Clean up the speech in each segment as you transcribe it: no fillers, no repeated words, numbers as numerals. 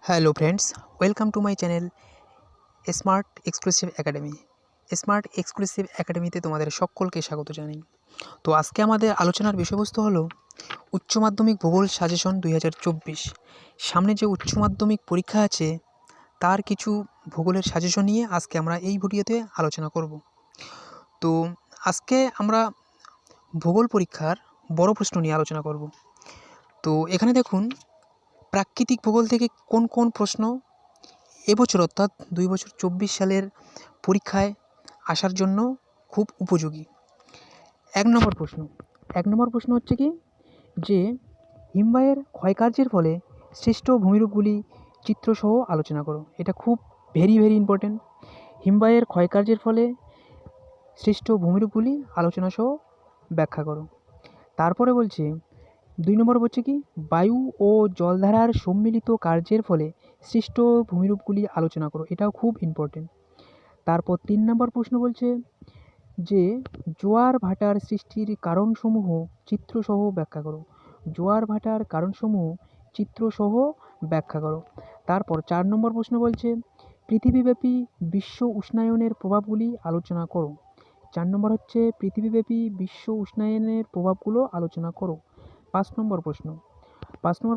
Hello friends, welcome to my channel smart exclusive academy. Smart exclusive একাডেমিতে তোমাদের সকলকে স্বাগত জানাই। তো আজকে আমাদের আলোচনার বিষয়বস্তু হলো উচ্চ মাধ্যমিক ভূগোল সাজেশন 2024। সামনে যে উচ্চ মাধ্যমিক পরীক্ষা আছে তার কিছু ভূগোলের সাজেশন নিয়ে আজকে আমরা এই ভিডিওতে আলোচনা করব। তো আজকে আমরা ভূগোল পরীক্ষার বড় প্রশ্ন নিয়ে আলোচনা করব। তো এখানে দেখুন, প্রাকৃতিক ভূগোল থেকে কোন কোন প্রশ্ন এবছর অর্থাৎ 2024 সালের পরীক্ষায় আসার জন্য খুব উপযোগী। এক নম্বর প্রশ্ন হচ্ছে কি, যে হিমবাহের ক্ষয়কার্যের ফলে সৃষ্ট ভূমিরূপগুলি চিত্রসহ আলোচনা করো। এটা খুব ভেরি ইম্পর্টেন্ট। হিমবাহের ক্ষয়কার্যের ফলে সৃষ্ট ভূমিরূপগুলি আলোচনাসহ ব্যাখ্যা করো। তারপরে বলছে 2 নম্বর হচ্ছে কি, বায়ু ও জলধারার সম্মিলিত কার্যের ফলে সৃষ্ট ভূমিরূপগুলি আলোচনা করো। এটাও খুব ইম্পর্টেন্ট। তারপর 3 নম্বর প্রশ্ন বলছে যে জোয়ার ভাটার সৃষ্টির কারণসমূহ চিত্রসহ ব্যাখ্যা করো। জোয়ার ভাটার কারণসমূহ চিত্রসহ ব্যাখ্যা করো। তারপর 4 নম্বর প্রশ্ন বলছে পৃথিবীব্যাপী বিশ্ব উষ্ণায়নের প্রভাবগুলি আলোচনা করো। 4 নম্বর হচ্ছে পৃথিবীব্যাপী বিশ্ব উষ্ণায়নের প্রভাবগুলো আলোচনা করো। 5 নম্বর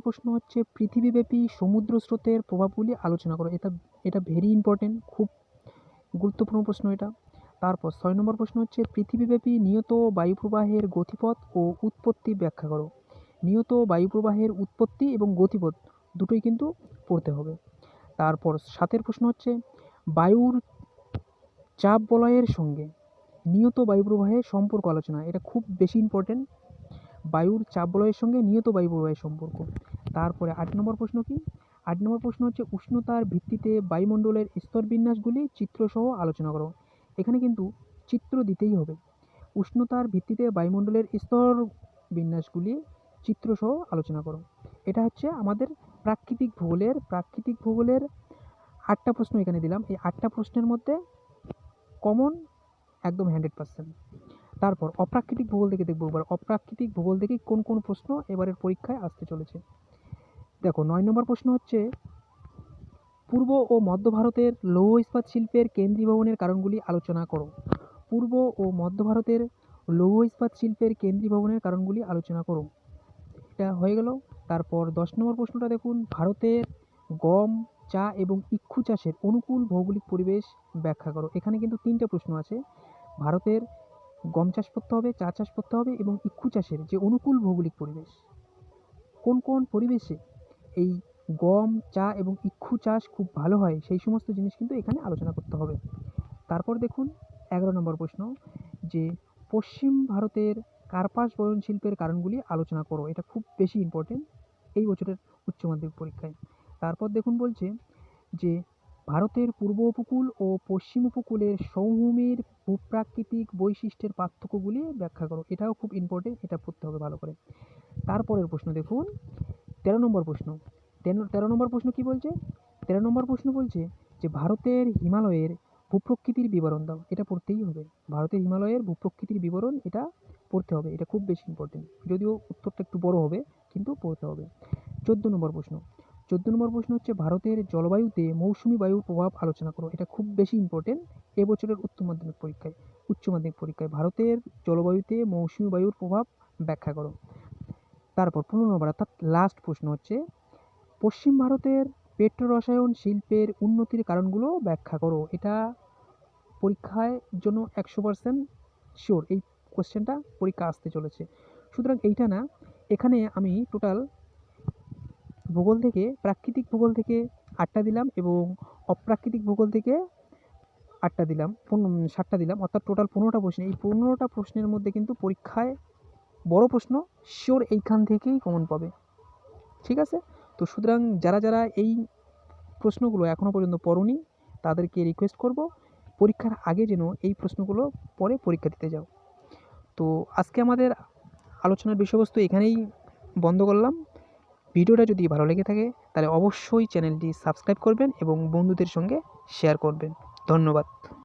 প্রশ্ন হচ্ছে পৃথিবীব্যাপী সমুদ্র স্রোতের প্রভাবগুলি আলোচনা করো। এটা ভেরি ইম্পর্টেন্ট, খুব গুরুত্বপূর্ণ প্রশ্ন এটা। তারপর 6 নম্বর প্রশ্ন হচ্ছে পৃথিবীব্যাপী নিয়ত বায়ুপ্রবাহের গতিপথ ও উৎপত্তি ব্যাখ্যা করো। নিয়ত বায়ুপ্রবাহের উৎপত্তি এবং গতিপথ দুটোই কিন্তু পড়তে হবে। তারপর 7 প্রশ্ন হচ্ছে বায়ুর চাপ বলয়ের সঙ্গে নিয়ত বায়ুপ্রবাহের সম্পর্ক আলোচনা। এটা খুব বেশি ইম্পর্টেন্ট, বায়ুর চাপ বলয়ের সঙ্গে নিয়ত বায়ুপ্রবাহের সম্পর্ক। তারপরে 8 নম্বর প্রশ্ন কি, 8 নম্বর প্রশ্ন হচ্ছে উষ্ণতার ভিত্তিতে বায়ুমণ্ডলের স্তরবিন্যাসগুলি চিত্রসহ আলোচনা করো। এখানে কিন্তু চিত্র দিতেই হবে। উষ্ণতার ভিত্তিতে বায়ুমণ্ডলের স্তর বিন্যাসগুলি চিত্রসহ আলোচনা করো। এটা হচ্ছে আমাদের প্রাকৃতিক ভূগোলের 8টা প্রশ্ন এখানে দিলাম। এই 8টা প্রশ্নের মধ্যে কমন একদম 100%। তারপর অপ্রাকৃতিক ভূগোল থেকে দেখবো এবার অপ্রাকৃতিক ভূগোল থেকে কোন কোন প্রশ্ন এবারের পরীক্ষায় আসতে চলেছে। দেখো 9 নম্বর প্রশ্ন হচ্ছে পূর্ব ও মধ্য ভারতের লৌহ ইস্পাত শিল্পের কেন্দ্রীভবনের কারণগুলি আলোচনা করো। পূর্ব ও মধ্য ভারতের লৌহ ইস্পাত শিল্পের কেন্দ্রীভবনের কারণগুলি আলোচনা করো। এটা হয়ে গেল। তারপর 10 নম্বর প্রশ্নটা দেখুন, ভারতের গম, চা এবং ইক্ষু চাষের অনুকূল ভৌগোলিক পরিবেশ ব্যাখ্যা করো। এখানে কিন্তু 3টে প্রশ্ন আছে। ভারতের গম চাষ করতে হবে, চা চাষ করতে হবে এবং ইক্ষু চাষের যে অনুকূল ভৌগোলিক পরিবেশ, কোন কোন পরিবেশে এই গম, চা এবং ইক্ষু চাষ খুব ভালো হয়, সেই সমস্ত জিনিস কিন্তু এখানে আলোচনা করতে হবে। তারপর দেখুন 11 নম্বর প্রশ্ন, যে পশ্চিম ভারতের কার্পাস বয়ন শিল্পের কারণগুলি আলোচনা করো। এটা খুব বেশি ইম্পর্টেন্ট এই বছরের উচ্চ মাধ্যমিক পরীক্ষায়। তারপর দেখুন বলছে যে ভারতের পূর্ব উপকূল ও পশ্চিম উপকূলের সমভূমির ভূপ্রাকৃতিক বৈশিষ্ট্যের পার্থক্যগুলি ব্যাখ্যা করো। এটাও খুব ইম্পর্টেন্ট, এটা পড়তে হবে ভালো করে। তারপরের প্রশ্ন দেখুন 13 নম্বর প্রশ্ন। 13 নম্বর প্রশ্ন কি বলছে, 13 নম্বর প্রশ্ন বলছে যে ভারতের হিমালয়ের ভূপ্রকৃতির বিবরণ দাও। এটা পড়তেই হবে, ভারতের হিমালয়ের ভূপ্রকৃতির বিবরণ এটা পড়তে হবে। এটা খুব বেশি ইম্পর্টেন্ট, যদিও উত্তরটা একটু বড় হবে কিন্তু পড়তে হবে। 14 নম্বর প্রশ্ন হচ্ছে ভারতের জলবায়ুতে মৌসুমি বায়ুর প্রভাব আলোচনা করো। এটা খুব বেশি ইম্পর্টেন্ট এবছরের উচ্চ মাধ্যমিক পরীক্ষায় ভারতের জলবায়ুতে মৌসুমি বায়ুর প্রভাব ব্যাখ্যা করো। তারপর 15 নম্বর অর্থাৎ লাস্ট প্রশ্ন হচ্ছে পশ্চিম ভারতের পেট্রোরসায়ন শিল্পের উন্নতির কারণগুলো ব্যাখ্যা করো। এটা পরীক্ষায় জন্য 100% শিওর এই কোশ্চেনটা পরীক্ষা আসতে চলেছে। সুতরাং এইটা না, এখানে আমি টোটাল প্রাকৃতিক ভূগোল থেকে 8টা দিলাম এবং অপ্রাকৃতিক ভূগোল থেকে 8টা দিলাম, 7টা দিলাম, অর্থাৎ টোটাল 15টা প্রশ্ন। এই 15টা প্রশ্নের মধ্যে কিন্তু পরীক্ষায় বড় প্রশ্ন শিওর এইখান থেকেই কমন পাবে, ঠিক আছে? তো সুতরাং যারা এই প্রশ্নগুলো এখনও পর্যন্ত পড়োনি তাদেরকে রিকোয়েস্ট করব পরীক্ষার আগে যেন এই প্রশ্নগুলো পড়ে পরীক্ষা দিতে যাও। তো আজকে আমাদের আলোচনার বিষয়বস্তু এখানেই বন্ধ করলাম। ভিডিওটা যদি ভালো লেগে থাকে তাহলে অবশ্যই চ্যানেলটি সাবস্ক্রাইব করবেন এবং বন্ধুদের সঙ্গে শেয়ার করবেন। ধন্যবাদ।